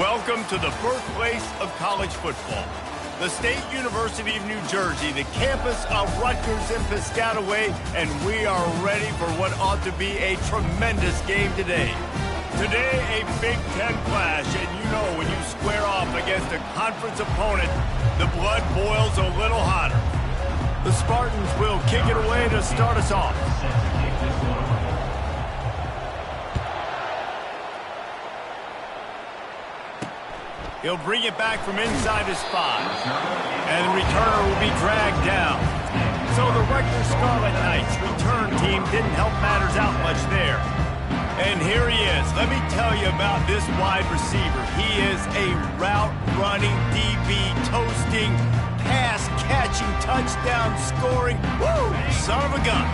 Welcome to the birthplace of college football. The State University of New Jersey, the campus of Rutgers and Piscataway, and we are ready for what ought to be a tremendous game today. Today, a Big Ten clash, and you know when you square off against a conference opponent, the blood boils a little hotter. The Spartans will kick it away to start us off. He'll bring it back from inside his 5. And the returner will be dragged down. So the Rutgers Scarlet Knights return team didn't help matters out much there. And here he is. Let me tell you about this wide receiver. He is a route-running, DB, toasting, pass-catching, touchdown-scoring, woo, son of a gun.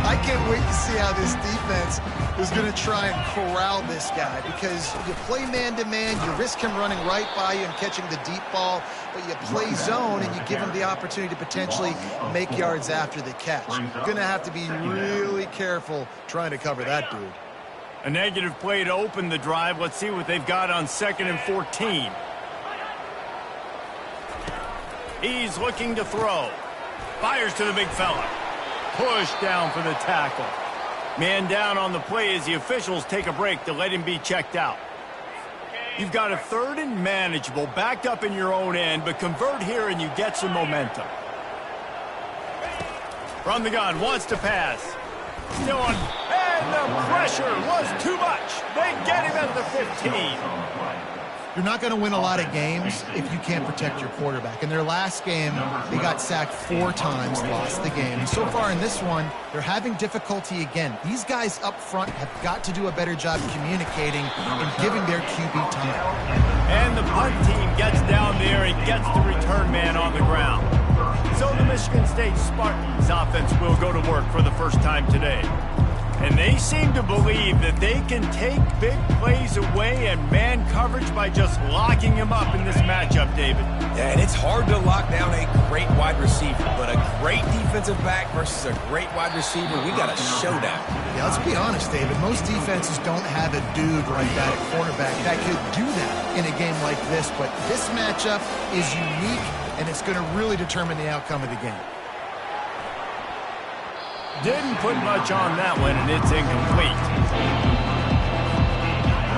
I can't wait to see how this defense is going to try and corral this guy, because you play man-to-man, you risk him running right by you and catching the deep ball, but you play zone and you give him the opportunity to potentially make yards after the catch. You're going to have to be really careful trying to cover that dude. A negative play to open the drive. Let's see what they've got on 2nd and 14. He's looking to throw. Fires to the big fella. Push down for the tackle. Man down on the play as the officials take a break to let him be checked out. You've got a 3rd and manageable, backed up in your own end, but convert here and you get some momentum. From the gun, wants to pass. Still on, and the pressure was too much. They get him at the 15. You're not going to win a lot of games if you can't protect your quarterback. In their last game, they got sacked 4 times, lost the game. And so far in this one, they're having difficulty again. These guys up front have got to do a better job communicating and giving their QB time. And the punt team gets down there and gets the return man on the ground. So the Michigan State Spartans offense will go to work for the first time today. And they seem to believe that they can take big plays away and man coverage by just locking him up in this matchup, David. Yeah, and it's hard to lock down a great wide receiver, but a great defensive back versus a great wide receiver, we got a showdown. Yeah, let's be honest, David. Most defenses don't have a dude like that at cornerback that could do that in a game like this, but this matchup is unique, and it's going to really determine the outcome of the game. Didn't put much on that one, and it's incomplete.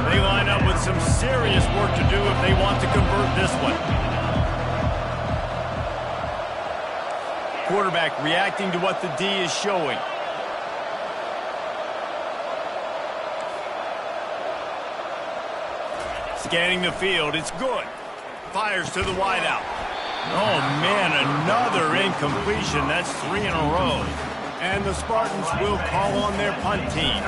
They line up with some serious work to do if they want to convert this one. Quarterback reacting to what the D is showing. Scanning the field, it's good. Fires to the wideout. Oh, man, another incompletion. That's 3 in a row. And the Spartans will call on their punt team.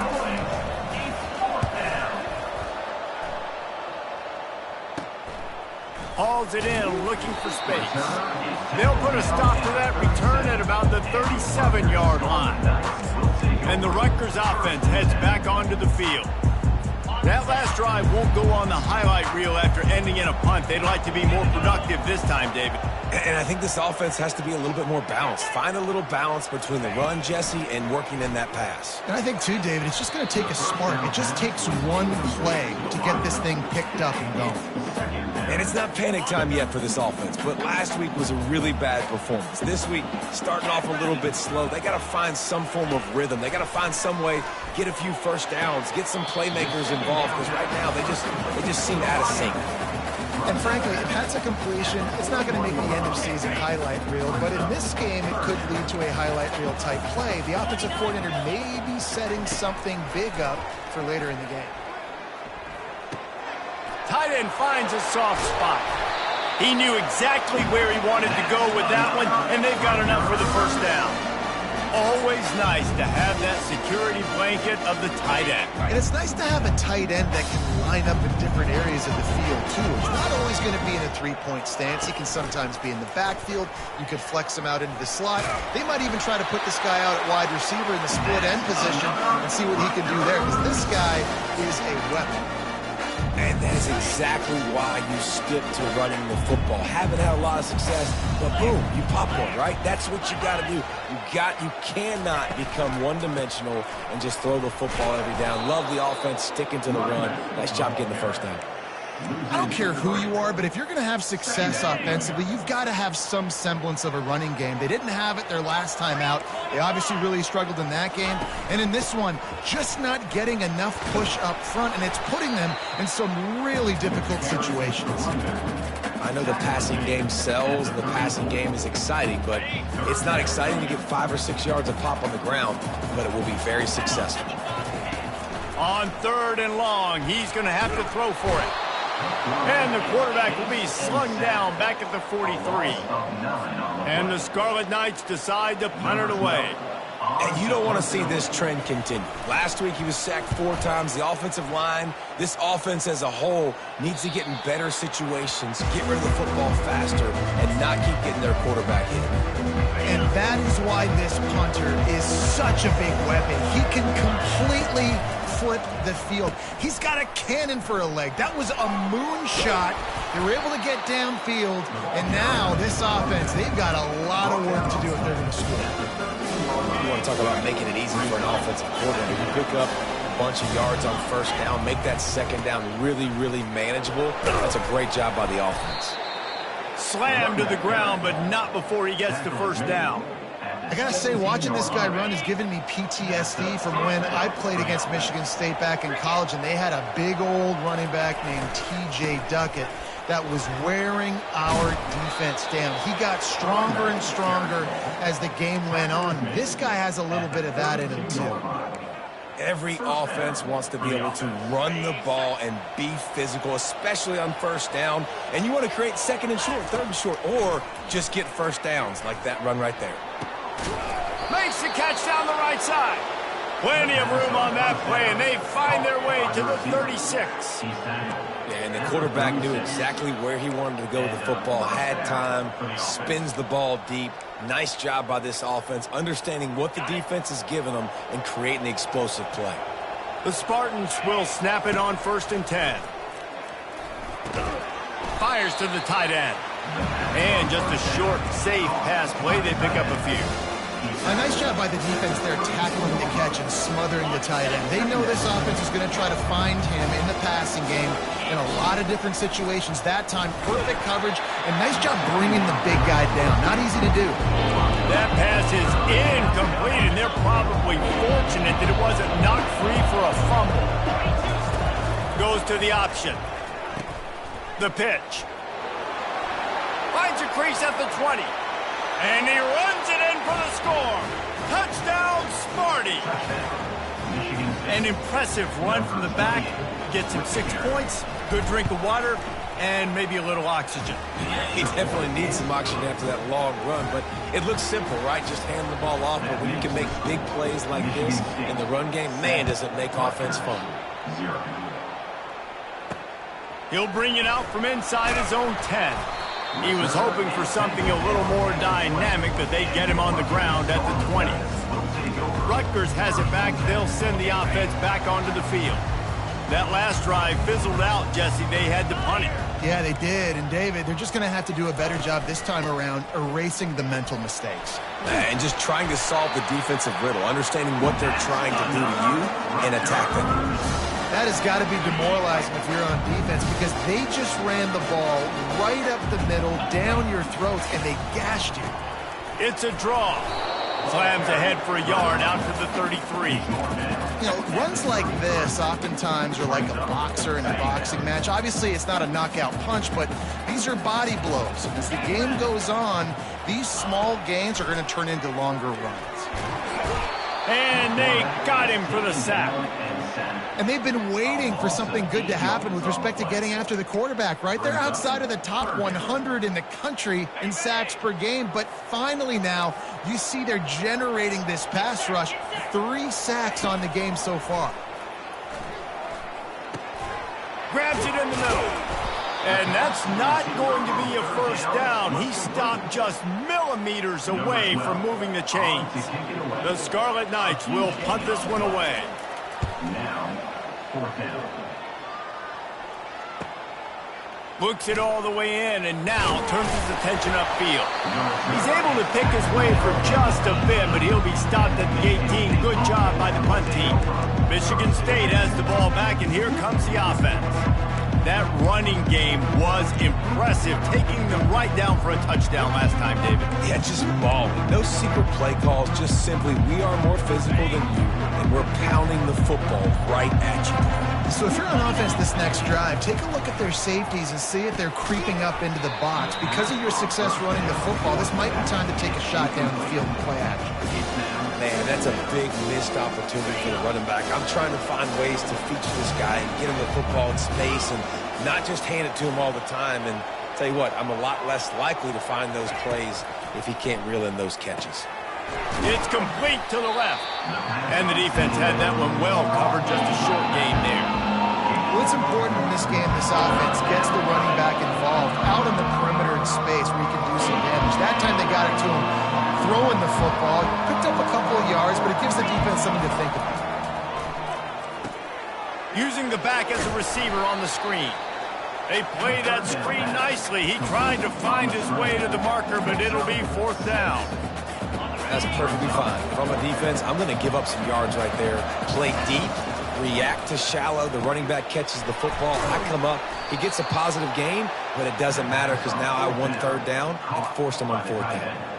Hauls it in, looking for space. They'll put a stop to that return at about the 37-yard line. And the Rutgers offense heads back onto the field. That last drive won't go on the highlight reel after ending in a punt. They'd like to be more productive this time, David. And I think this offense has to be a little bit more balanced. Find a little balance between the run, Jesse, and working in that pass. And I think, too, David, it's just going to take a spark. It just takes one play to get this thing picked up and going. And it's not panic time yet for this offense, but last week was a really bad performance. This week, starting off a little bit slow. They got to find some form of rhythm. They got to find some way, get a few first downs, get some playmakers involved, because right now they just seem out of sync. And frankly, if that's a completion, it's not going to make the end of season highlight reel, but in this game, it could lead to a highlight reel type play. The offensive coordinator may be setting something big up for later in the game. Tight end finds a soft spot. He knew exactly where he wanted to go with that one, and they've got enough for the first down. Always nice to have that security blanket of the tight end. And it's nice to have a tight end that can line up in different areas of the field, too. It's not always going to be in a three-point stance. He can sometimes be in the backfield. You could flex him out into the slot. They might even try to put this guy out at wide receiver in the split end position and see what he can do there, because this guy is a weapon. And that is exactly why you stick to running the football. Haven't had a lot of success, but boom, you pop one, right? That's what you got to do. You cannot become one-dimensional and just throw the football every down. Love the offense, sticking to the run. Nice job getting the first down. I don't care who you are, but if you're going to have success offensively, you've got to have some semblance of a running game. They didn't have it their last time out. They obviously really struggled in that game. And in this one, just not getting enough push up front, and it's putting them in some really difficult situations. I know the passing game sells, the passing game is exciting, but it's not exciting to get 5 or 6 yards of pop on the ground, but it will be very successful. On 3rd and long, he's going to have to throw for it. And the quarterback will be slung down back at the 43. And the Scarlet Knights decide to punt it away. And you don't want to see this trend continue. Last week he was sacked 4 times. The offensive line, this offense as a whole, needs to get in better situations, get rid of the football faster, and not keep getting their quarterback hit. And that is why this punter is such a big weapon. He can completely flip the field. He's got a cannon for a leg. That was a moonshot. They were able to get downfield, and now this offense, they've got a lot of work to do if they're going to score. You want to talk about making it easy for an offensive coordinator. You pick up a bunch of yards on 1st down, make that 2nd down really, really manageable. That's a great job by the offense. Slammed to the ground, but not before he gets to 1st down. I gotta say, watching this guy run has given me PTSD from when I played against Michigan State back in college, and they had a big old running back named T.J. Duckett that was wearing our defense down. He got stronger and stronger as the game went on. This guy has a little bit of that in him, too. Every offense wants to be able to run the ball and be physical, especially on 1st down. And you want to create 2nd and short, 3rd and short, or just get 1st downs like that run right there. Makes the catch down the right side. Plenty of room on that play, and they find their way to the 36. Yeah, and the quarterback knew exactly where he wanted to go with the football, had time, spins the ball deep. Nice job by this offense, understanding what the defense is giving them and creating the explosive play. The Spartans will snap it on 1st and 10. Fires to the tight end. And just a short, safe pass play. They pick up a few. A nice job by the defense there, tackling the catch and smothering the tight end. They know this offense is going to try to find him in the passing game in a lot of different situations. That time, perfect coverage, and nice job bringing the big guy down. Not easy to do. That pass is incomplete, and they're probably fortunate that it wasn't knocked free for a fumble. Goes to the option. The pitch. Finds a crease at the 20. And he runs it in for the score. Touchdown, Sparty. An impressive run from the back. Gets him 6 points, good drink of water, and maybe a little oxygen. He definitely needs some oxygen after that long run, but it looks simple, right? Just hand the ball off, but when you can make big plays like this in the run game, man, does it make offense fun. He'll bring it out from inside his own 10. He was hoping for something a little more dynamic, that they'd get him on the ground at the 20. Rutgers has it back. They'll send the offense back onto the field. That last drive fizzled out, Jesse. They had to punt it. Yeah, they did. And, David, they're just going to have to do a better job this time around erasing the mental mistakes. And just trying to solve the defensive riddle, understanding what they're trying to do to you and attack them. That has got to be demoralizing if you're on defense, because they just ran the ball right up the middle, down your throats, and they gashed you. It's a draw. Slams ahead for a yard out to the 33. You know, runs like this oftentimes are like a boxer in a boxing match. Obviously, it's not a knockout punch, but these are body blows. As the game goes on, these small gains are going to turn into longer runs. And they got him for the sack. And they've been waiting for something good to happen with respect to getting after the quarterback, right? They're outside of the top 100 in the country in sacks per game, but finally now you see they're generating this pass rush. 3 sacks on the game so far. Grabs it in the middle. And that's not going to be a 1st down. He stopped just millimeters away from moving the chains. The Scarlet Knights will punt this one away. Now, 4th down. Looks it all the way in, and now turns his attention upfield. He's able to pick his way for just a bit, but he'll be stopped at the 18. Good job by the punt team. Michigan State has the ball back, and here comes the offense. That running game was impressive, taking them right down for a touchdown last time, David. Yeah, just balling. No secret play calls, just simply we are more physical than you, and we're pounding the football right at you. So if you're on offense this next drive, take a look at their safeties and see if they're creeping up into the box. Because of your success running the football, this might be time to take a shot down the field and play action. Man, that's a big missed opportunity for the running back. I'm trying to find ways to feature this guy and get him the football in space and not just hand it to him all the time. And tell you what, I'm a lot less likely to find those plays if he can't reel in those catches. It's complete to the left. And the defense had that one well covered, just a short gain there. Well, it's important in this game, this offense gets the running back involved out in the perimeter in space where he can do some damage. That time they got it to him throwing the football. Picked up a couple of yards, but it gives the defense something to think about. Using the back as a receiver on the screen. They play that screen nicely. He tried to find his way to the marker, but it'll be 4th down. That's perfectly fine. If I'm a defense, I'm going to give up some yards right there. Play deep, react to shallow. The running back catches the football. I come up. He gets a positive gain, but it doesn't matter because now I won 3rd down and forced him on 4th down.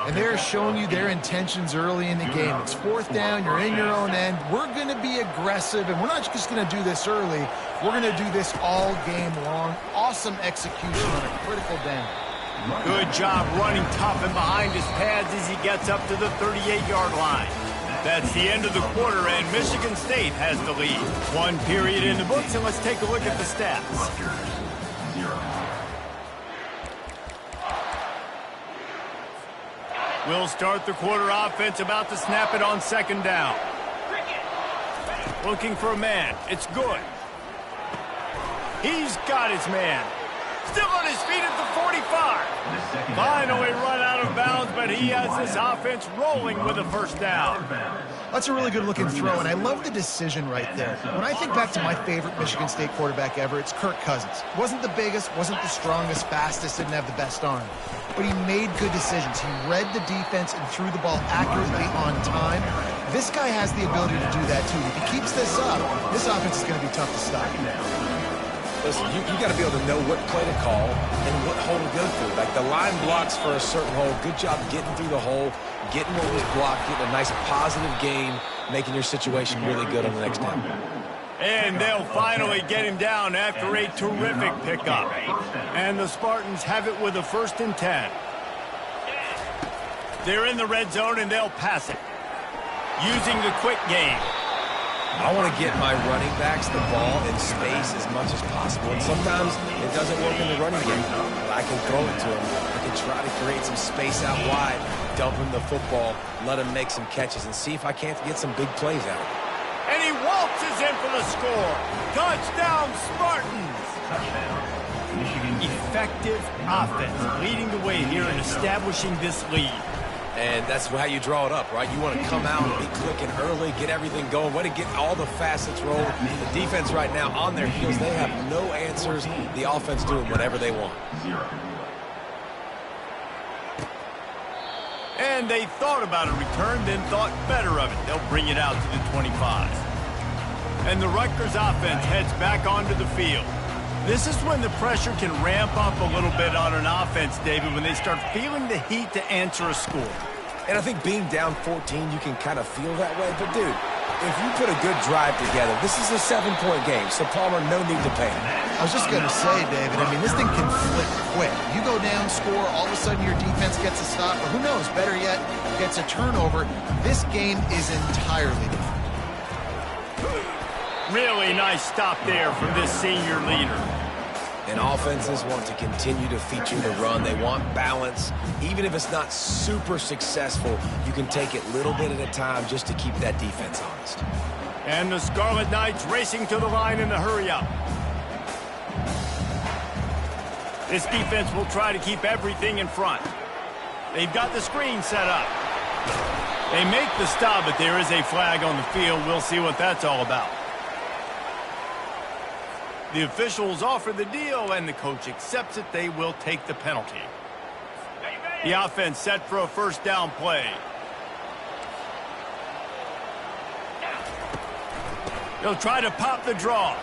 And they're showing you their intentions early in the game. It's 4th down. You're in your own end. We're going to be aggressive, and we're not just going to do this early. We're going to do this all game long. Awesome execution on a critical down. Good job running tough and behind his pads as he gets up to the 38-yard line. That's the end of the quarter, and Michigan State has the lead. 1 period in the books, and let's take a look at the stats. We'll start the quarter offense, about to snap it on 2nd down. Looking for a man. It's good. He's got his man. Still on his feet at the 45. Finally run out of bounds, but he has this offense rolling with a 1st down. That's a really good-looking throw, and I love the decision right there. When I think back to my favorite Michigan State quarterback ever, it's Kirk Cousins. Wasn't the biggest, wasn't the strongest, fastest, didn't have the best arm. But he made good decisions. He read the defense and threw the ball accurately on time. This guy has the ability to do that, too. If he keeps this up, this offense is going to be tough to stop. Listen, you got to be able to know what play to call and what hole to go through. Like the line blocks for a certain hole. Good job getting through the hole, getting what was blocked, getting a nice positive gain, making your situation really good on the next down. And they'll finally get him down after a terrific pickup. And the Spartans have it with a 1st and 10. They're in the red zone, and they'll pass it. Using the quick game. I want to get my running backs the ball in space as much as possible. And sometimes it doesn't work in the running game. But I can throw it to him. I can try to create some space out wide, dump him the football, let him make some catches, and see if I can't get some big plays out of it. And he waltzes in for the score. Touchdown, Spartans. Effective offense leading the way here in establishing this lead. And that's how you draw it up, right? You want to come out and be clicking early, get everything going, want to get all the facets rolled. The defense right now on their heels, they have no answers. The offense doing whatever they want. And they thought about a return, then thought better of it. They'll bring it out to the 25. And the Rutgers offense heads back onto the field. This is when the pressure can ramp up a little bit on an offense, David, when they start feeling the heat to answer a score. And I think being down 14, you can kind of feel that way. But, dude, if you put a good drive together, this is a 7-point game, so Palmer, no need to panic. I was just going to say, David, I mean, this thing can flip quick. You go down, score, all of a sudden your defense gets a stop, or who knows, better yet, gets a turnover. This game is entirely different. Really nice stop there from this senior leader. And offenses want to continue to feature the run. They want balance. Even if it's not super successful, you can take it little bit at a time just to keep that defense honest. And the Scarlet Knights racing to the line in the hurry-up. This defense will try to keep everything in front. They've got the screen set up. They make the stop, but there is a flag on the field. We'll see what that's all about. The officials offer the deal, and the coach accepts it. They will take the penalty. The offense set for a 1st down play. They'll try to pop the draw.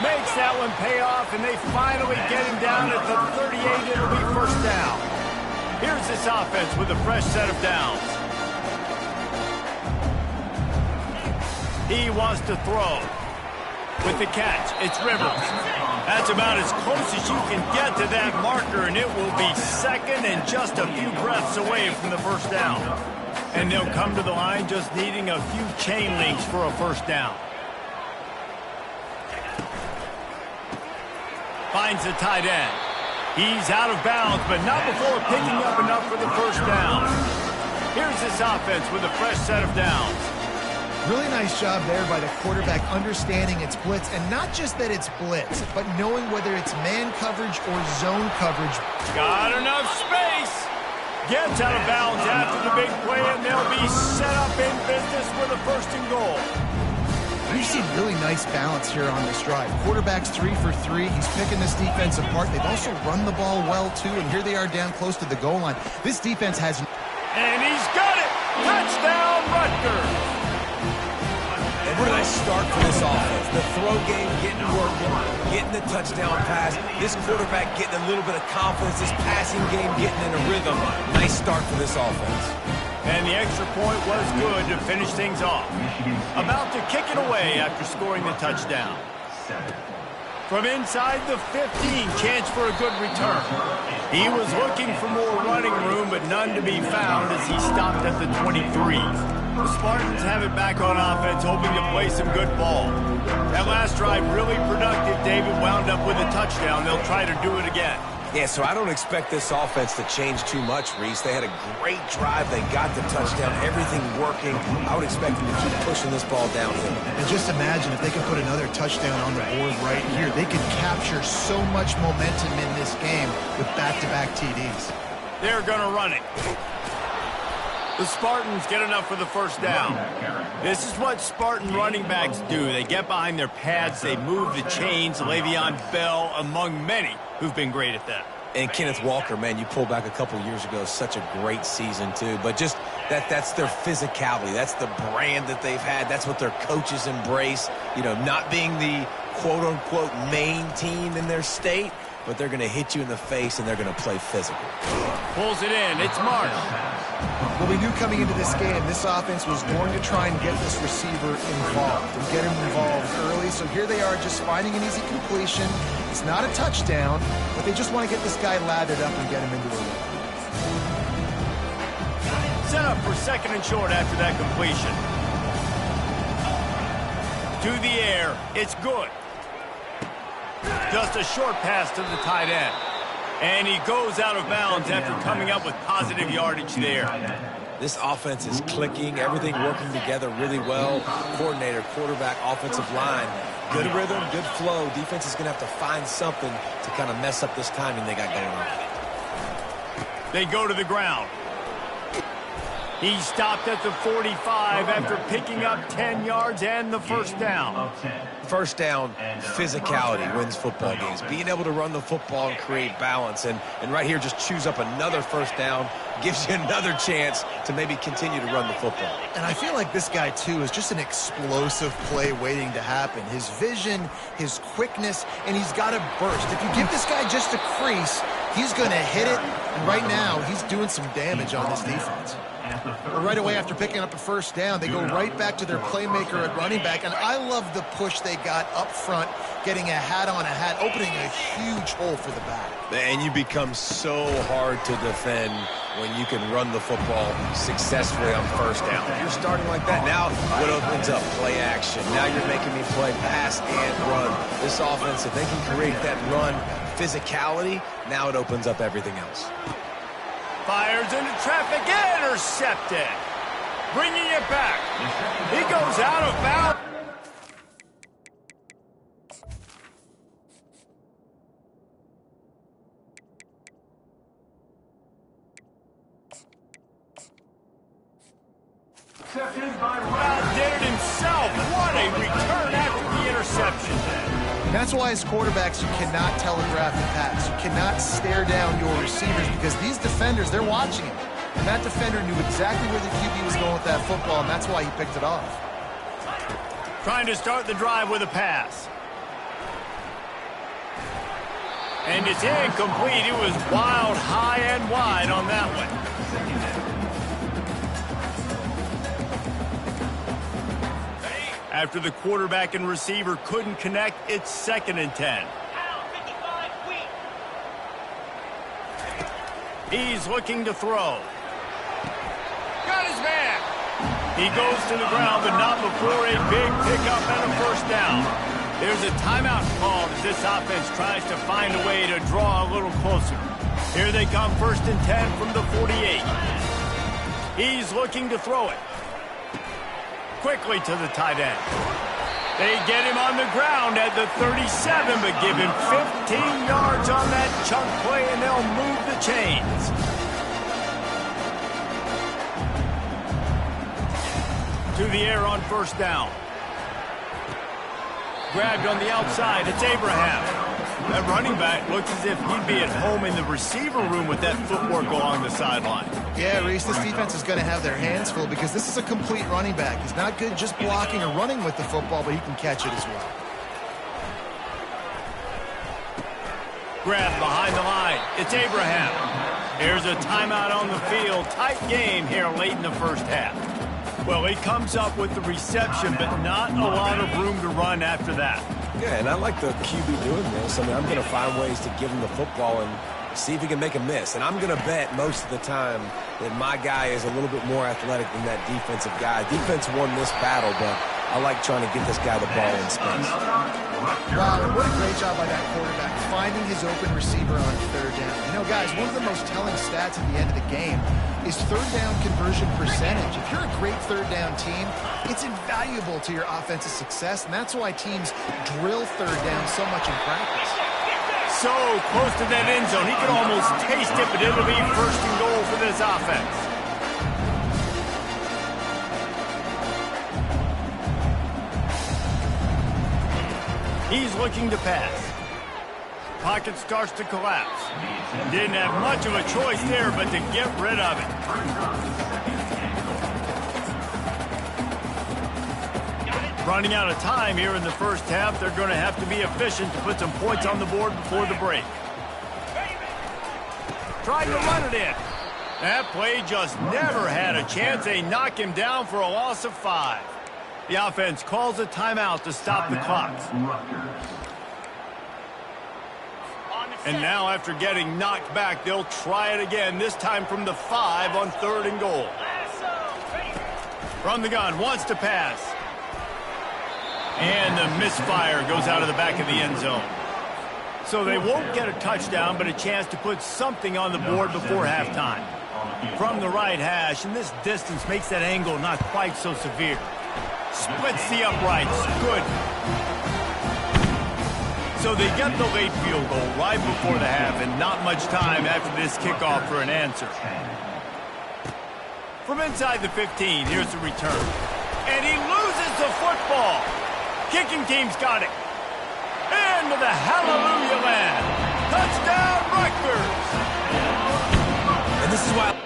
Makes that one pay off, and they finally get him down at the 38. It'll be first down. Here's this offense with a fresh set of downs. He wants to throw. With the catch, it's Rivers. That's about as close as you can get to that marker, and it will be second and just a few breaths away from the first down. And they'll come to the line just needing a few chain links for a first down. Finds the tight end. He's out of bounds, but not before picking up enough for the first down. Here's this offense with a fresh set of downs. Really nice job there by the quarterback understanding it's blitz, and not just that it's blitz, but knowing whether it's man coverage or zone coverage. Got enough space. Gets out of bounds after the big play, and they'll be set up in business with a first and goal. We've seen really nice balance here on this drive. Quarterback's 3 for 3. He's picking this defense apart. They've also run the ball well, too, and here they are down close to the goal line. This defense has... And he's got it! Touchdown, Rutgers! What a nice start for this offense. The throw game getting working, getting the touchdown pass. This quarterback getting a little bit of confidence. This passing game getting in a rhythm. Nice start for this offense. And the extra point was good to finish things off. About to kick it away after scoring the touchdown. From inside the 15, chance for a good return. He was looking for more running room, but none to be found as he stopped at the 23. The Spartans have it back on offense, hoping to play some good ball. That last drive really productive. David wound up with a touchdown. They'll try to do it again. Yeah, so I don't expect this offense to change too much, Reese. They had a great drive. They got the touchdown, everything working. I would expect them to keep pushing this ball downhill. And just imagine if they could put another touchdown on the board right here. They could capture so much momentum in this game with back-to-back TDs. They're going to run it. The Spartans get enough for the first down. This is what Spartan running backs do. They get behind their pads, they move the chains. Le'Veon Bell, among many, who've been great at that. And Kenneth Walker, man, you pull back a couple years ago, such a great season, too. But just that's their physicality. That's the brand that they've had. That's what their coaches embrace. You know, not being the quote-unquote main team in their state, but they're going to hit you in the face, and they're going to play physical. Pulls it in. It's Marsh. Well, we knew coming into this game, this offense was going to try and get this receiver involved and get him involved early. So here they are just finding an easy completion. It's not a touchdown, but they just want to get this guy lathered up and get him into the run. Set up for second and short after that completion. To the air. It's good. Just a short pass to the tight end. And he goes out of bounds after coming up with positive yardage there. This offense is clicking, everything working together really well. Coordinator, quarterback, offensive line. Good rhythm, good flow. Defense is going to have to find something to kind of mess up this timing they got going on. They go to the ground. He stopped at the 45 after picking up 10 yards and the first down. First down, physicality wins football games. Being able to run the football and create balance. And right here, just choose up another first down. Gives you another chance to maybe continue to run the football. And I feel like this guy, too, is just an explosive play waiting to happen. His vision, his quickness, and he's got a burst. If you give this guy just a crease, he's going to hit it. And right now, he's doing some damage on this defense. Right away after picking up a first down, they go right back to their playmaker at running back. And I love the push they got up front, getting a hat on a hat, opening a huge hole for the back. And you become so hard to defend when you can run the football successfully on first down. If you're starting like that, now what opens up? Play action. Now you're making me play pass and run. This offense, if they can create that run physicality, now it opens up everything else. Fires into traffic, intercepted. Bringing it back. He goes out of bounds. Brown did it himself. What a return after the interception. That's why as quarterbacks, you cannot telegraph the pass. You cannot stare down your receivers because these defenders, they're watching him. And that defender knew exactly where the QB was going with that football, and that's why he picked it off. Trying to start the drive with a pass. And it's incomplete. It was wild, high and wide on that one. After the quarterback and receiver couldn't connect, it's 2nd and 10. He's looking to throw. Got his man. He goes to the ground, but not before a big pickup and a first down. There's a timeout called as this offense tries to find a way to draw a little closer. Here they come, 1st and 10 from the 48. He's looking to throw it. Quickly to the tight end. They get him on the ground at the 37, but give him 15 yards on that chunk play, and they'll move the chains. To the air on 1st down. Grabbed on the outside. It's Abraham. That running back looks as if he'd be at home in the receiver room with that footwork along the sideline. Yeah, Reese, this defense is going to have their hands full because this is a complete running back. He's not good just blocking or running with the football, but he can catch it as well. Grabbed behind the line. It's Abraham. Here's a timeout on the field. Tight game here late in the first half. Well, he comes up with the reception, but not a lot of room to run after that. Yeah, and I like the QB doing this. I mean, I'm going to find ways to give him the football and see if he can make a miss. And I'm going to bet most of the time that my guy is a little bit more athletic than that defensive guy. Defense won this battle, but I like trying to get this guy the ball in space. Wow, and what a great job by that quarterback, finding his open receiver on 3rd down. You know, guys, one of the most telling stats at the end of the game is 3rd down conversion percentage. If you're a great 3rd down team, it's invaluable to your offensive success, and that's why teams drill 3rd down so much in practice. So close to that end zone. He can almost taste it, but it'll be 1st and goal for this offense. He's looking to pass. Pocket starts to collapse. Didn't have much of a choice there, but to get rid of it. Running out of time here in the first half. They're going to have to be efficient to put some points on the board before the break. Tried to run it in. That play just never had a chance. They knock him down for a loss of 5. The offense calls a timeout to stop the clock. And now after getting knocked back, they'll try it again, this time from the 5 on 3rd and goal. From the gun, wants to pass. And the misfire goes out of the back of the end zone. So they won't get a touchdown, but a chance to put something on the board before halftime. From the right hash, and this distance makes that angle not quite so severe. Splits the uprights. Good. So they get the late field goal right before the half, and not much time after this kickoff for an answer. From inside the 15, here's the return. And he loses the football. Kicking team's got it. Into the hallelujah land. Touchdown, Rutgers. And this is why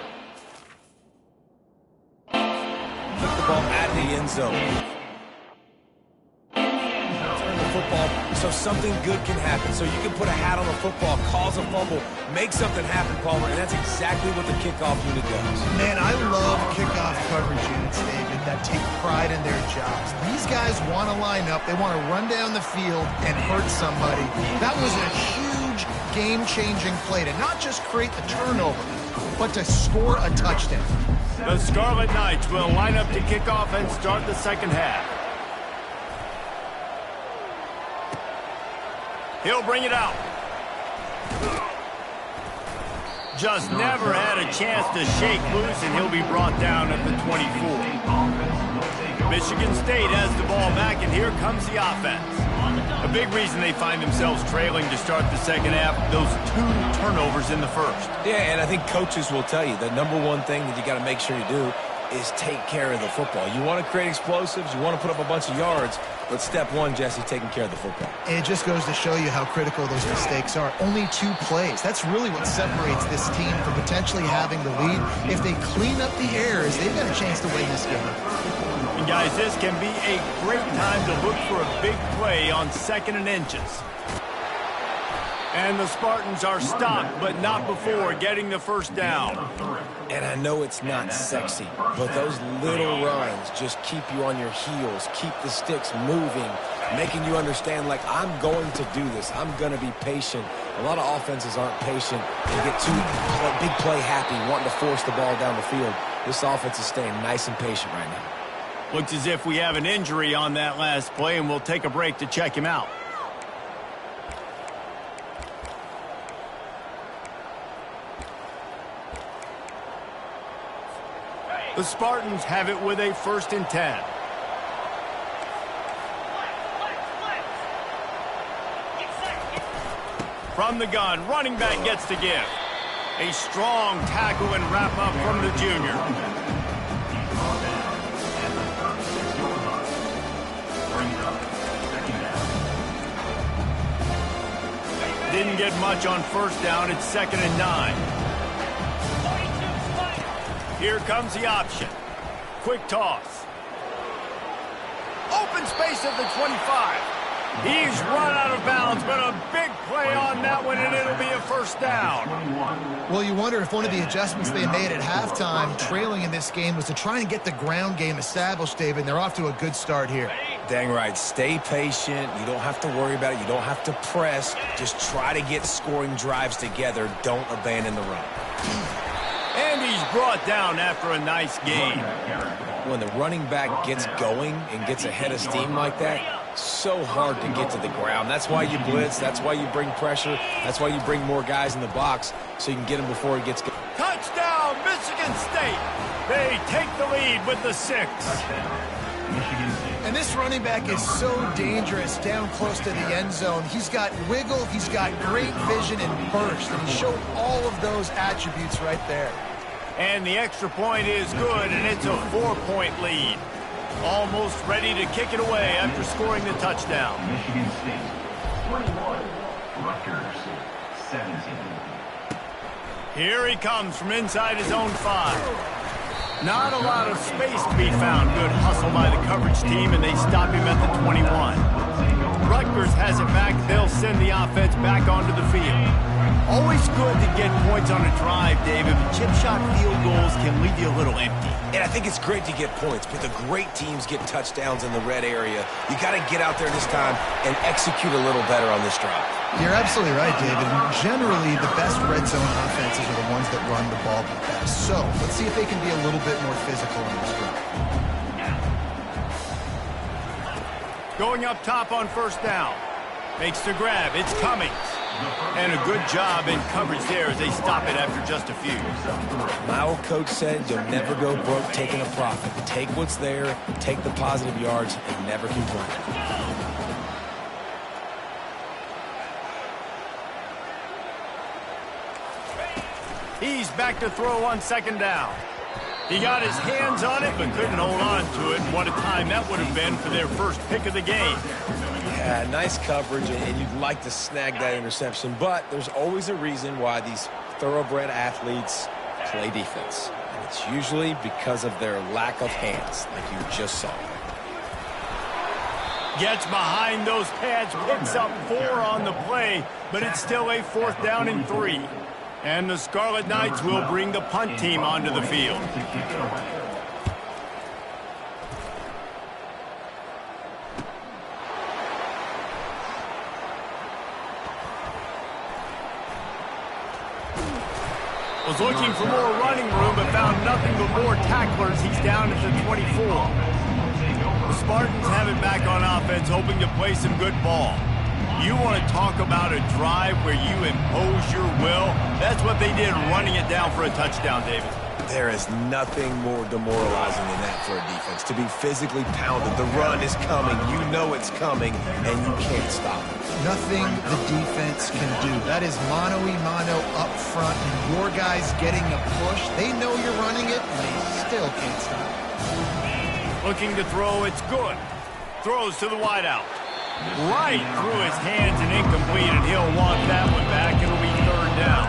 put the ball at the end zone. Turn the football so something good can happen. So you can put a hat on the football, cause a fumble, make something happen, Palmer, and that's exactly what the kickoff unit does. Man, I love kickoff coverage units, David, that take pride in their jobs. These guys want to line up. They want to run down the field and hurt somebody. That was a huge game-changing play to not just create the turnover, but to score a touchdown. The Scarlet Knights will line up to kick off and start the second half. He'll bring it out. Just never had a chance to shake loose, and he'll be brought down at the 24. Michigan State has the ball back, and here comes the offense. A big reason they find themselves trailing to start the second half, those 2 turnovers in the first. Yeah, and I think coaches will tell you the number one thing that you got to make sure you do is take care of the football. You want to create explosives, you want to put up a bunch of yards, but step one, Jesse, taking care of the football. And it just goes to show you how critical those mistakes are. Only 2 plays. That's really what separates this team from potentially having the lead. If they clean up the errors, they've got a chance to win this game. And guys, this can be a great time to look for a big play on 2nd and inches. And the Spartans are stopped, but not before getting the first down. And I know it's not sexy, but those little runs just keep you on your heels, keep the sticks moving, making you understand, like, I'm going to do this. I'm going to be patient. A lot of offenses aren't patient. They get too big play happy, wanting to force the ball down the field. This offense is staying nice and patient right now. Looks as if we have an injury on that last play, and we'll take a break to check him out. The Spartans have it with a 1st and 10. From the gun, running back gets to give. A strong tackle and wrap up from the junior. Didn't get much on 1st down. It's 2nd and 9. Here comes the option. Quick toss. Open space at the 25. He's run out of bounds, but a big play on that one, and it'll be a 1st down. Well, you wonder if one of the adjustments they made at halftime, trailing in this game, was to try and get the ground game established, David, and they're off to a good start here. Dang right. Stay patient. You don't have to worry about it. You don't have to press. Just try to get scoring drives together. Don't abandon the run. And he's brought down after a nice gain. When the running back gets going and gets ahead of steam like that, so hard to get to the ground. That's why you blitz. That's why you bring pressure. That's why you bring more guys in the box so you can get him before he gets... Touchdown, Michigan State. They take the lead with the 6. And this running back is so dangerous down close to the end zone. He's got wiggle, he's got great vision and burst, and he showed all of those attributes right there. And the extra point is good, and it's a 4-point lead. Almost ready to kick it away after scoring the touchdown. Michigan State 21, Rutgers 17. Here he comes from inside his own 5. Not a lot of space to be found. Good hustle by the coverage team, and they stop him at the 21. Rutgers has it back. They'll send the offense back onto the field. Always good to get points on a drive, David, but chip shot field goals can leave you a little empty. And I think it's great to get points, but the great teams get touchdowns in the red area. You got to get out there this time and execute a little better on this drive. You're absolutely right, David. Generally, the best red zone offenses are the ones that run the ball the best. So let's see if they can be a little bit more physical in this drive. Going up top on 1st down. Makes the grab. It's Cummings. And a good job in coverage there as they stop it after just a few. My old coach said you'll never go broke taking a profit. Take what's there, take the positive yards, and never complain. He's back to throw on 2nd down. He got his hands on it, but couldn't hold on to it. And what a time that would have been for their first pick of the game. Yeah, nice coverage, and you'd like to snag that interception, but there's always a reason why these thoroughbred athletes play defense. And it's usually because of their lack of hands, like you just saw. Gets behind those pads, picks up 4 on the play, but it's still a 4th down and 3. And the Scarlet Knights will bring the punt team onto the field. Was looking for more running room, but found nothing but more tacklers. He's down at the 24. The Spartans have it back on offense, hoping to play some good ball. You want to talk about a drive where you impose your will? That's what they did, running it down for a touchdown, David. There is nothing more demoralizing than that for a defense, to be physically pounded. The run is coming, you know it's coming, and you can't stop it. Nothing the defense can do. That is mano-a-mano up front, and your guys getting a push. They know you're running it, and they still can't stop it. Looking to throw, it's good. Throws to the wideout. Right through his hands and incomplete, and he'll want that one back. It'll be 3rd down.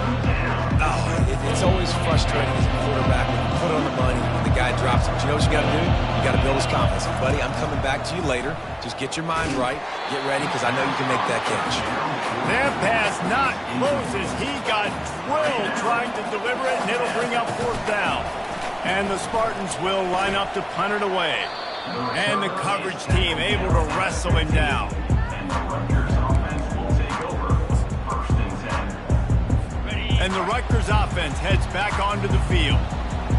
Oh, it's always frustrating as a quarterback when you put on the money and the guy drops it. You know what you got to do? You got to build his confidence. Buddy, I'm coming back to you later. Just get your mind right. Get ready, because I know you can make that catch. That pass not close as he got drilled trying to deliver it, and it'll bring up 4th down. And the Spartans will line up to punt it away. And the coverage team able to wrestle him down. And the Rutgers offense heads back onto the field.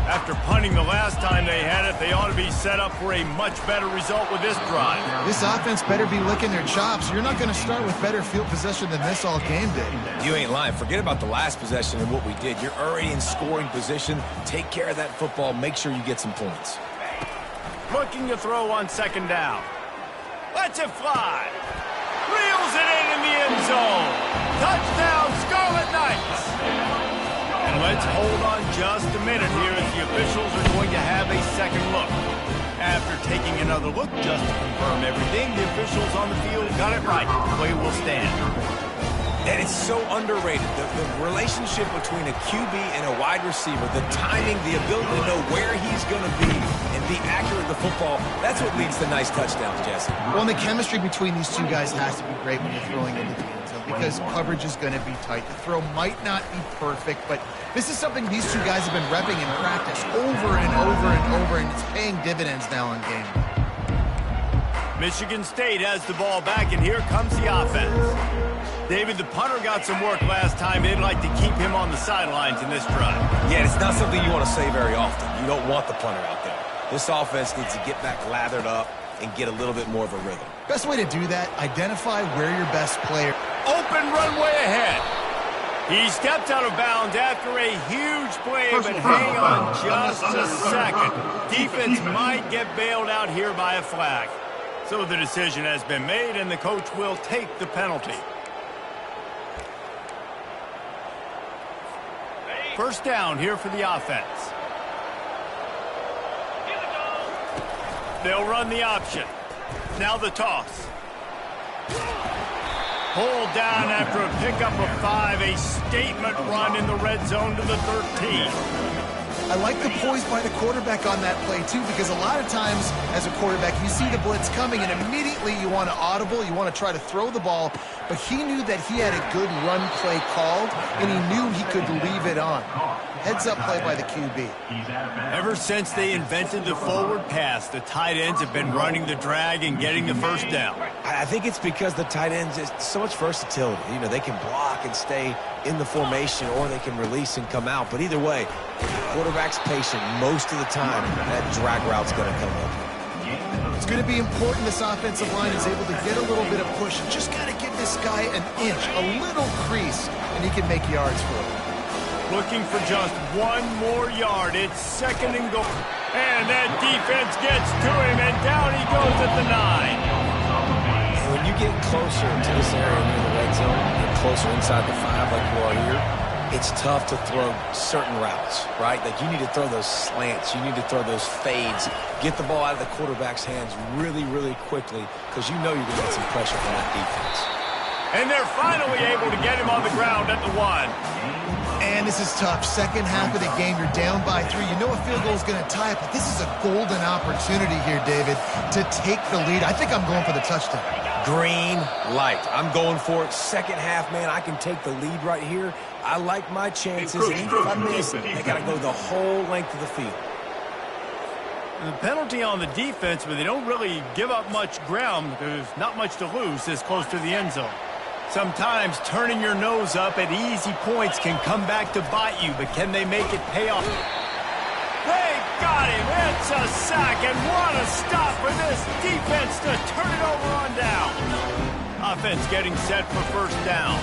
After punting the last time they had it, they ought to be set up for a much better result with this drive. This offense better be licking their chops. You're not going to start with better field possession than this all game day. You ain't lying. Forget about the last possession and what we did. You're already in scoring position. Take care of that football. Make sure you get some points. Looking to throw on 2nd down. Lets it fly. Reels it in the end zone. Touchdown, Scarlet Knights. And let's hold on just a minute here as the officials are going to have a second look. After taking another look just to confirm everything, the officials on the field got it right. Play will stand. And it's so underrated. The relationship between a QB and a wide receiver, the timing, the ability to know where he's going to be and be accurate with the football, that's what leads to nice touchdowns, Jesse. Well, and the chemistry between these two guys has to be great when you're throwing into the end zone because coverage is going to be tight. The throw might not be perfect, but this is something these two guys have been repping in practice over and over and over, and it's paying dividends now in game. Michigan State has the ball back, and here comes the offense. David, the punter got some work last time. They'd like to keep him on the sidelines in this drive. Yeah, it's not something you want to say very often. You don't want the punter out there. This offense needs to get back lathered up and get a little bit more of a rhythm. Best way to do that, identify where your best player. Open runway ahead. He stepped out of bounds after a huge play, but hang on just a second. Defense might get bailed out here by a flag. So the decision has been made, and the coach will take the penalty. 1st down here for the offense. They'll run the option. Now the toss. Pulled down after a pickup of 5, a statement run in the red zone to the 13. I like the poise by the quarterback on that play, too, because a lot of times as a quarterback, you see the blitz coming, and immediately you want to audible, you want to try to throw the ball, but he knew that he had a good run play called, and he knew he could leave it on. Heads-up play by the QB. Ever since they invented the forward pass, the tight ends have been running the drag and getting the 1st down. I think it's because the tight ends is so much versatility. You know, they can block and stay in the formation, or they can release and come out. But either way, quarterback's patient most of the time. That drag route's going to come up. It's going to be important this offensive line is able to get a little bit of push. Just got to give this guy an inch, a little crease, and he can make yards for it. Looking for just 1 more yard. It's 2nd and goal. And that defense gets to him, and down he goes at the 9. And when you get closer to this area near the red zone, get closer inside the 5 like you are here, it's tough to throw certain routes, right? Like you need to throw those slants. You need to throw those fades. Get the ball out of the quarterback's hands really, really quickly because you know you're going to get some pressure from that defense. And they're finally able to get him on the ground at the 1. And this is tough. Second half of the game, you're down by 3. You know a field goal is going to tie it, but this is a golden opportunity here, David, to take the lead. I think I'm going for the touchdown. Green light. I'm going for it. Second half, man, I can take the lead right here. I like my chances. And even if I miss, they got to go the whole length of the field. The penalty on the defense, but they don't really give up much ground. There's not much to lose this close to the end zone. Sometimes turning your nose up at easy points can come back to bite you, but can they make it pay off? They got him. It's a sack, and what a stop for this defense to turn it over on down. Offense getting set for 1st down.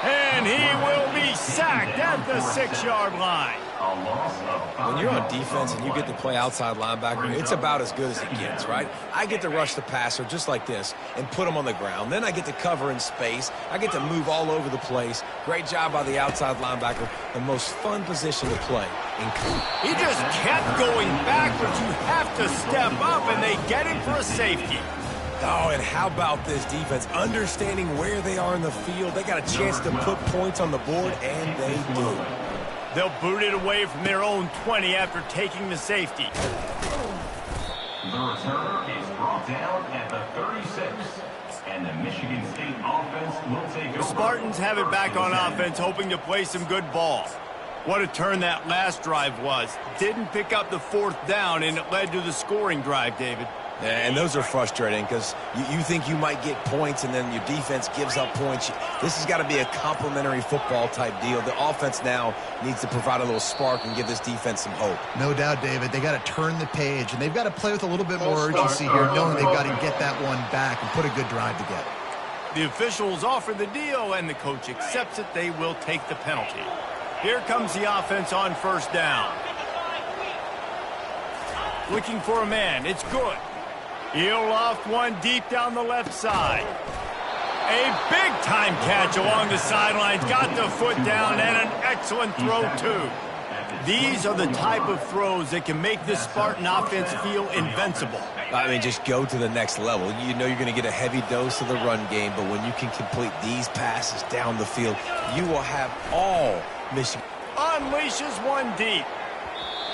And he will be sacked at the 6-yard line. When you're on defense and you get to play outside linebacker, it's about as good as it gets, right? I get to rush the passer just like this and put him on the ground. Then I get to cover in space. I get to move all over the place. Great job by the outside linebacker. The most fun position to play. He just kept going backwards. You have to step up, and they get him for a safety. Oh, and how about this defense? Understanding where they are in the field. They got a chance to put points on the board, and they do. They'll boot it away from their own 20 after taking the safety. The returner is brought down at the 36. And the Michigan State offense will take over. The Spartans have it back on offense, hoping to play some good ball. What a turn that last drive was. Didn't pick up the 4th down, and it led to the scoring drive, David. And those are frustrating because you think you might get points and then your defense gives up points. This has got to be a complimentary football type deal. The offense now needs to provide a little spark and give this defense some hope. No doubt, David. They got to turn the page, and they've got to play with a little bit more urgency here, knowing they've got to get that one back and put a good drive together. The officials offer the deal, and the coach accepts it. They will take the penalty. Here comes the offense on 1st down. Looking for a man. It's good. He'll loft one deep down the left side. A big-time catch along the sidelines. Got the foot down, and an excellent throw, too. These are the type of throws that can make this Spartan offense feel invincible. I mean, just go to the next level. You know you're going to get a heavy dose of the run game, but when you can complete these passes down the field, you will have all Michigan. Unleashes one deep.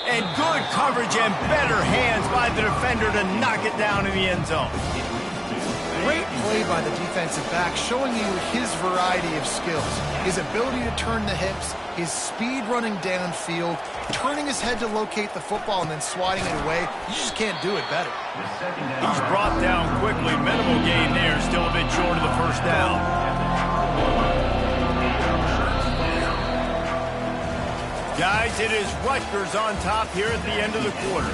And good coverage and better hands by the defender to knock it down in the end zone. Great play by the defensive back, showing you his variety of skills. His ability to turn the hips, his speed running downfield, turning his head to locate the football and then swatting it away. You just can't do it better. He's brought down quickly. Minimal gain there. Still a bit short of the 1st down. Guys, it is Rutgers on top here at the end of the quarter.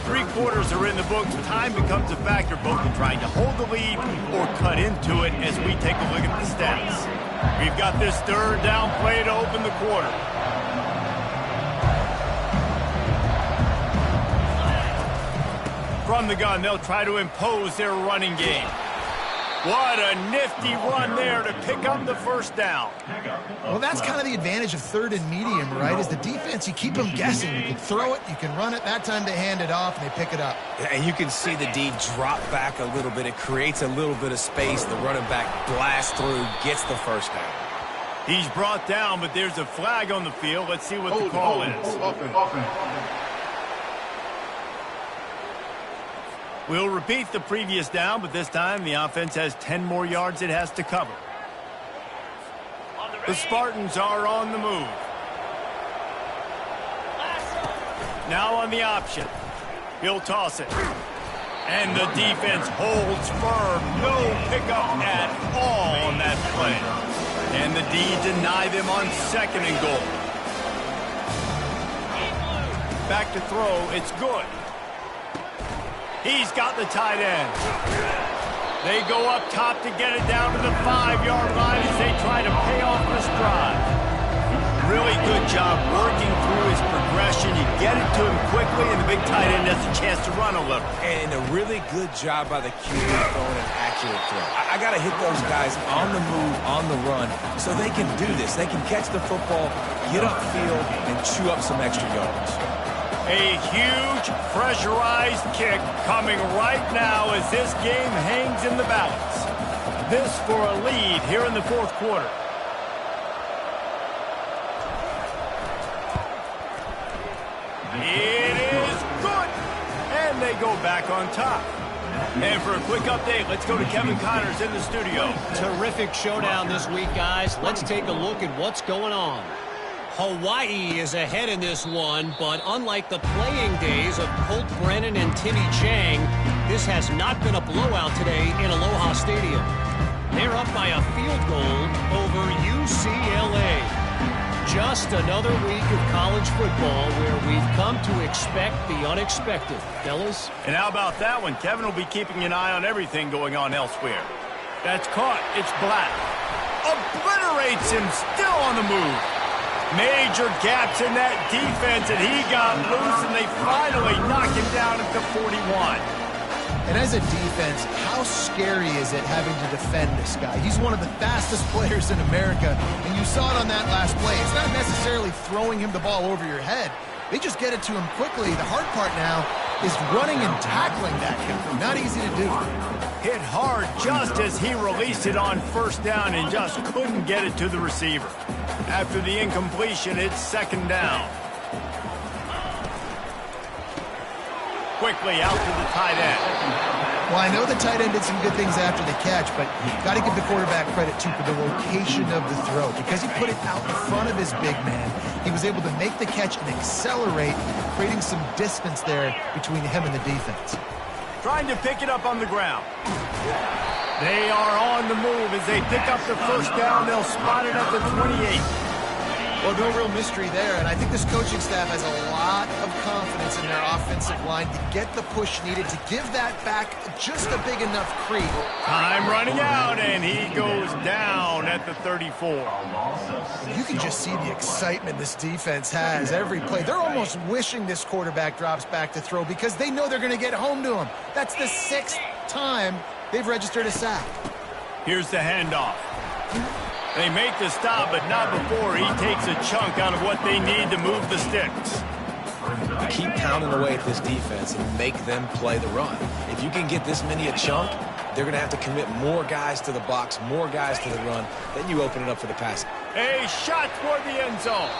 3 quarters are in the books. Time becomes a factor both in trying to hold the lead or cut into it as we take a look at the stats. We've got this 3rd down play to open the quarter. From the gun, they'll try to impose their running game. What a nifty run there to pick up the 1st down. Well, that's kind of the advantage of 3rd and medium, right? Is the defense, you keep them guessing. You can throw it, you can run it. That time they hand it off and they pick it up. And you can see the D drop back a little bit. It creates a little bit of space. The running back blasts through, gets the 1st down. He's brought down, but there's a flag on the field. Let's see what the call is. We'll repeat the previous down, but this time the offense has 10 more yards it has to cover. The Spartans are on the move. Now on the option. He'll toss it. And the defense holds firm. No pickup at all on that play. And the D deny them on 2nd and goal. Back to throw. It's good. He's got the tight end. They go up top to get it down to the 5-yard line as they try to pay off this drive. Really good job working through his progression. You get it to him quickly, and the big tight end has a chance to run a little. And a really good job by the QB throwing an accurate throw. I got to hit those guys on the move, on the run, so they can do this. They can catch the football, get upfield, and chew up some extra yards. A huge pressurized kick coming right now as this game hangs in the balance. This for a lead here in the 4th quarter. It is good. And they go back on top. And for a quick update, let's go to Kevin Connors in the studio. Terrific showdown this week, guys. Let's take a look at what's going on. Hawaii is ahead in this one, but unlike the playing days of Colt Brennan and Timmy Chang, this has not been a blowout today in Aloha Stadium. They're up by a field goal over UCLA. Just another week of college football where we've come to expect the unexpected. Fellas? And how about that one? Kevin will be keeping an eye on everything going on elsewhere. That's caught. It's Black. Obliterates him, still on the move. Major gaps in that defense, and he got loose, and they finally knock him down at the 41. And as a defense, how scary is it having to defend this guy? He's one of the fastest players in America, and you saw it on that last play. It's not necessarily throwing him the ball over your head. They just get it to him quickly. The hard part now is running and tackling that guy. Not easy to do. Hit hard just as he released it on 1st down and just couldn't get it to the receiver. After the incompletion, it's 2nd down. quickly out to the tight end. Well, I know the tight end did some good things after the catch, but got to give the quarterback credit, too, for the location of the throw. Because he put it out in front of his big man, he was able to make the catch and accelerate, creating some distance there between him and the defense. Trying to pick it up on the ground. They are on the move as they pick up the first down. They'll spot it at the 28. Well, no real mystery there, and I think this coaching staff has a lot of confidence in their offensive line to get the push needed to give that back just a big enough creep. Time running out, and he goes down at the 34. You can just see the excitement this defense has every play. They're almost wishing this quarterback drops back to throw because they know they're going to get home to him. That's the 6th time they've registered a sack. Here's the handoff. They make the stop, but not before he takes a chunk out of what they need to move the sticks. Keep pounding away at this defense and make them play the run. If you can get this many a chunk, they're going to have to commit more guys to the box, more guys to the run. Then you open it up for the passing. A shot toward the end zone.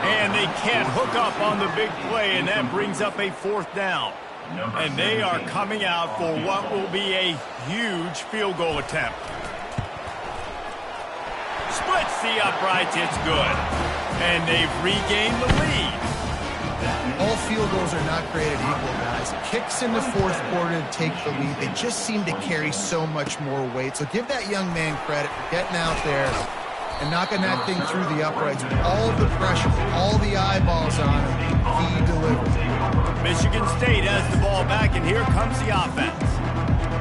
And they can't hook up on the big play, and that brings up a 4th down. And they are coming out for what will be a huge field goal attempt. Splits the uprights, it's good. And they've regained the lead. All field goals are not created equal, guys. Kicks in the 4th quarter to take the lead. They just seem to carry so much more weight. So give that young man credit for getting out there and knocking that thing through the uprights with all the pressure, all the eyeballs on him. He delivered. Michigan State has the ball back, and here comes the offense.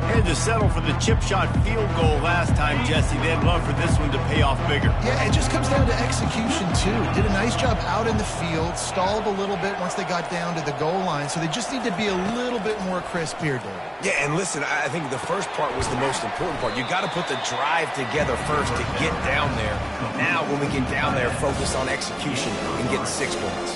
Had to settle for the chip shot field goal last time, Jesse. They'd love for this one to pay off bigger. Yeah, it just comes down to execution, too. Did a nice job out in the field, stalled a little bit once they got down to the goal line, so they just need to be a little bit more crisp here, Dave. Yeah, and listen, I think the first part was the most important part. You got to put the drive together first to get down there. Now, when we get down there, focus on execution and getting 6 points.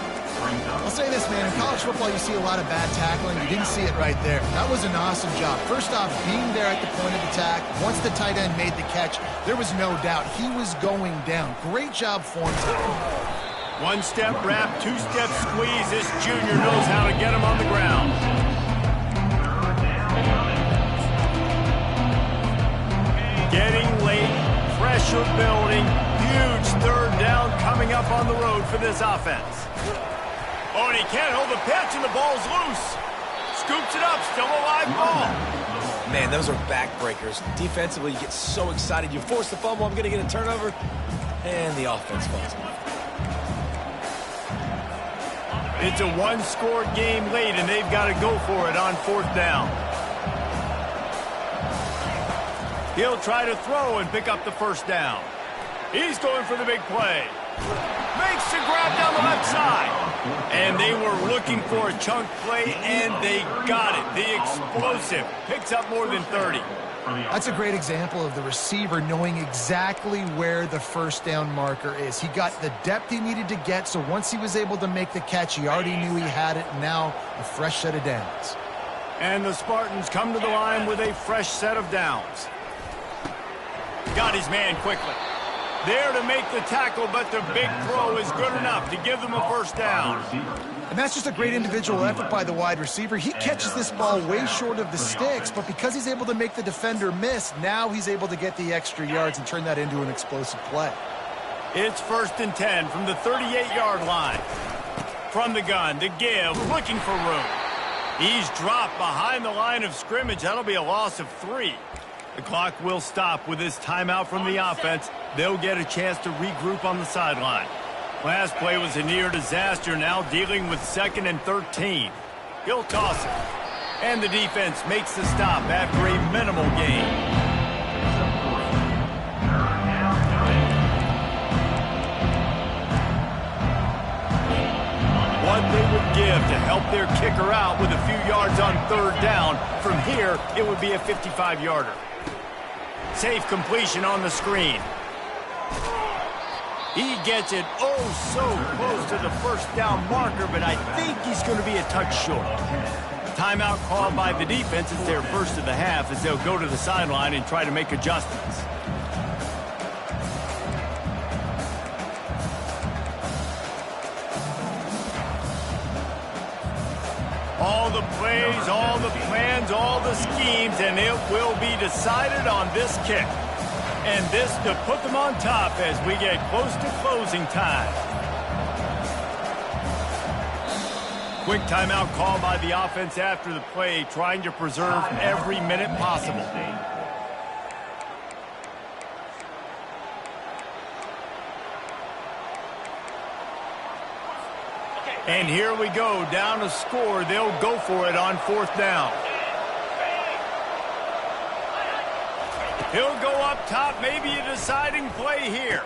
I'll say this, man. In college football, you see a lot of bad tackling. You didn't see it right there. That was an awesome job. First off, being there at the point of attack. Once the tight end made the catch, there was no doubt he was going down. Great job for him. 1-step wrap, 2-step squeeze. This junior knows how to get him on the ground. Getting late, pressure building. Huge 3rd down coming up on the road for this offense. Oh, and he can't hold the pitch, and the ball's loose. Scoops it up, still a live ball. Man, those are backbreakers. Defensively, you get so excited. You force the fumble, I'm going to get a turnover, and the offense falls off. It's a 1-score game late, and they've got to go for it on 4th down. He'll try to throw and pick up the first down. He's going for the big play. Makes the grab down the left side. And they were looking for a chunk play, and they got it. The explosive picks up more than 30. That's a great example of the receiver knowing exactly where the first down marker is. He got the depth he needed to get, so once he was able to make the catch, he already knew he had it, and now a fresh set of downs. And the Spartans come to the line with a fresh set of downs. Got his man quickly. There to make the tackle, but the big throw is good enough to give them a first down. And that's just a great individual effort by the wide receiver. He catches this ball way short of the sticks, but because he's able to make the defender miss, now he's able to get the extra yards and turn that into an explosive play. It's 1st and 10 from the 38-yard line. From the gun, to give, looking for room. He's dropped behind the line of scrimmage. That'll be a loss of 3. The clock will stop with this timeout from the offense. They'll get a chance to regroup on the sideline. Last play was a near disaster, now dealing with 2nd and 13. He'll toss it. And the defense makes the stop after a minimal gain. What they would give to help their kicker out with a few yards on 3rd down. From here, it would be a 55-yarder. Safe completion on the screen. He gets it so close to the first down marker, but I think he's going to be a touch short. Timeout called by the defense. It's their first of the half as they'll go to the sideline and try to make adjustments. All the plays, all the plans, all the schemes, and it will be decided on this kick. And this to put them on top as we get close to closing time. Quick timeout called by the offense after the play, trying to preserve every minute possible. And here we go, down a score. They'll go for it on 4th down. He'll go up top, maybe a deciding play here.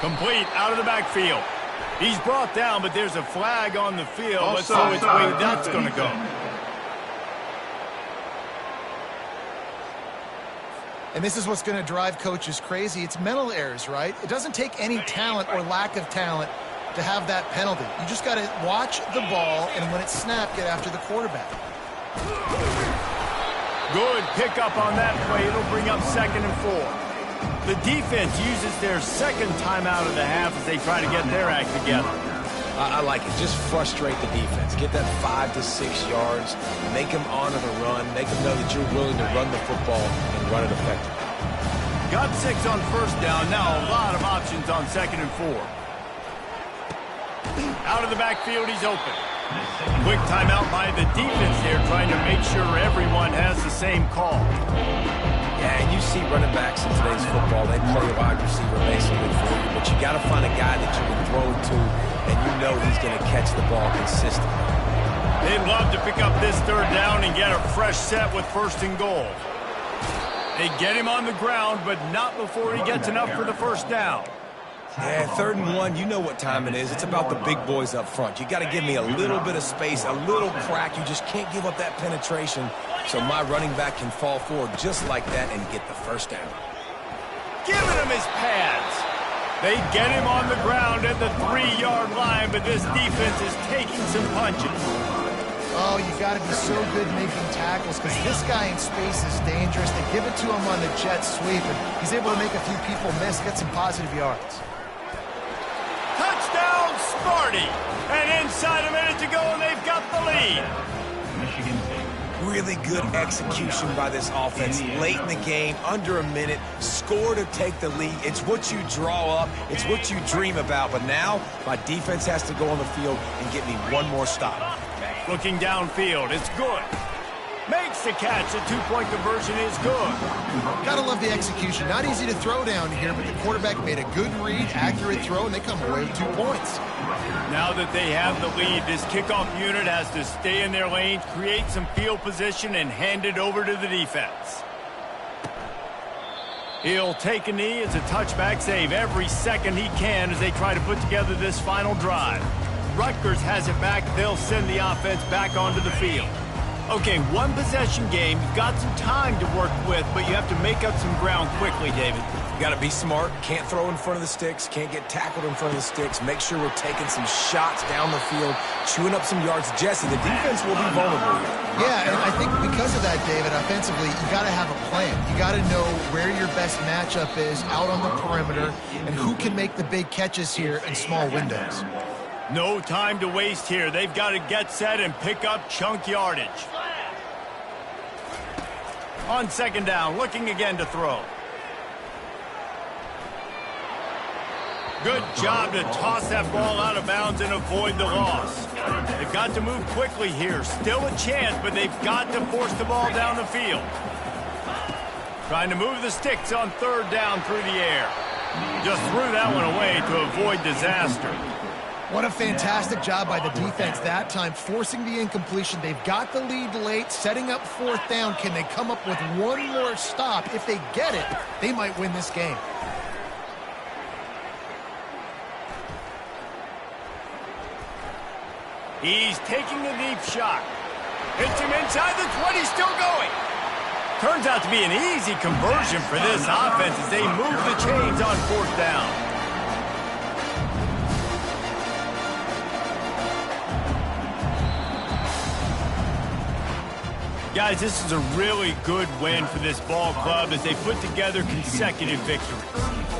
Complete, out of the backfield. He's brought down, but there's a flag on the field. Let's see which way that's going to go. And this is what's going to drive coaches crazy. It's mental errors, right? It doesn't take any talent or lack of talent to have that penalty. You just got to watch the ball, and when it's snapped, get after the quarterback. Good pickup on that play. It'll bring up 2nd and 4. The defense uses their second timeout of the half as they try to get their act together. I like it. Just frustrate the defense. Get that 5 to 6 yards. Make them honor the run. Make them know that you're willing to run the football and run it effectively. Got 6 on 1st down. Now a lot of options on 2nd and 4. Out of the backfield, he's open. Quick timeout by the defense there, trying to make sure everyone has the same call. Yeah, and you see running backs in today's football, they play a wide receiver basically for you, but you got to find a guy that you can throw to, and you know he's going to catch the ball consistently. They'd love to pick up this 3rd down and get a fresh set with 1st and goal. They get him on the ground, but not before he gets enough for the 1st down. Yeah, 3rd and 1, you know what time it is. It's about the big boys up front. You got to give me a little bit of space, a little crack. You just can't give up that penetration so my running back can fall forward just like that and get the 1st down. Giving him his pads. They get him on the ground at the 3-yard line, but this defense is taking some punches. Oh, you got to be so good making tackles because this guy in space is dangerous. They give it to him on the jet sweep, and he's able to make a few people miss, get some positive yards. Touchdown, Sparty! And inside a minute to go, and they've got the lead. Michigan State. Really good execution by this offense. Late in the game, under a minute, score to take the lead. It's what you draw up. It's what you dream about. But now, my defense has to go on the field and get me one more stop. Looking downfield, it's good. Makes the catch. The 2-point conversion is good. Gotta love the execution. Not easy to throw down here, but the quarterback made a good read, accurate throw, and they come away with 2 points. Now that they have the lead, this kickoff unit has to stay in their lanes, create some field position, and hand it over to the defense. He'll take a knee. It's a touchback save every second he can as they try to put together this final drive. Rutgers has it back. They'll send the offense back onto the field. Okay, 1 possession game. You've got some time to work with, but you have to make up some ground quickly, David. You got to be smart. Can't throw in front of the sticks. Can't get tackled in front of the sticks. Make sure we're taking some shots down the field, chewing up some yards. Jesse, the defense will be vulnerable here. Yeah, and I think because of that, David, offensively, you got to have a plan. You got to know where your best matchup is out on the perimeter and who can make the big catches here in small windows. No time to waste here. They've got to get set and pick up chunk yardage. On 2nd down, looking again to throw. Good job to toss that ball out of bounds and avoid the loss. They've got to move quickly here. Still a chance, but they've got to force the ball down the field. Trying to move the sticks on 3rd down through the air. Just threw that one away to avoid disaster. What a fantastic job by the defense that time, forcing the incompletion. They've got the lead late, setting up 4th down. Can they come up with one more stop? If they get it, they might win this game. He's taking a deep shot. Hits him inside the 20, still going. Turns out to be an easy conversion for this offense as they move the chains on 4th down. Guys, this is a really good win for this ball club as they put together consecutive victories.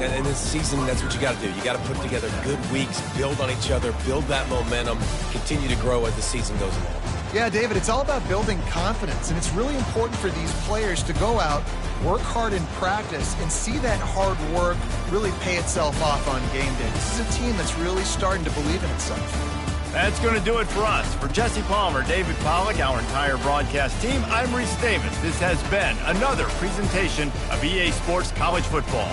And in this season, that's what you got to do. You got to put together good weeks, build on each other, build that momentum, continue to grow as the season goes along. Yeah, David, it's all about building confidence, and it's really important for these players to go out, work hard in practice, and see that hard work really pay itself off on game day. This is a team that's really starting to believe in itself. That's going to do it for us. For Jesse Palmer, David Pollack, our entire broadcast team, I'm Reese Davis. This has been another presentation of EA Sports College Football.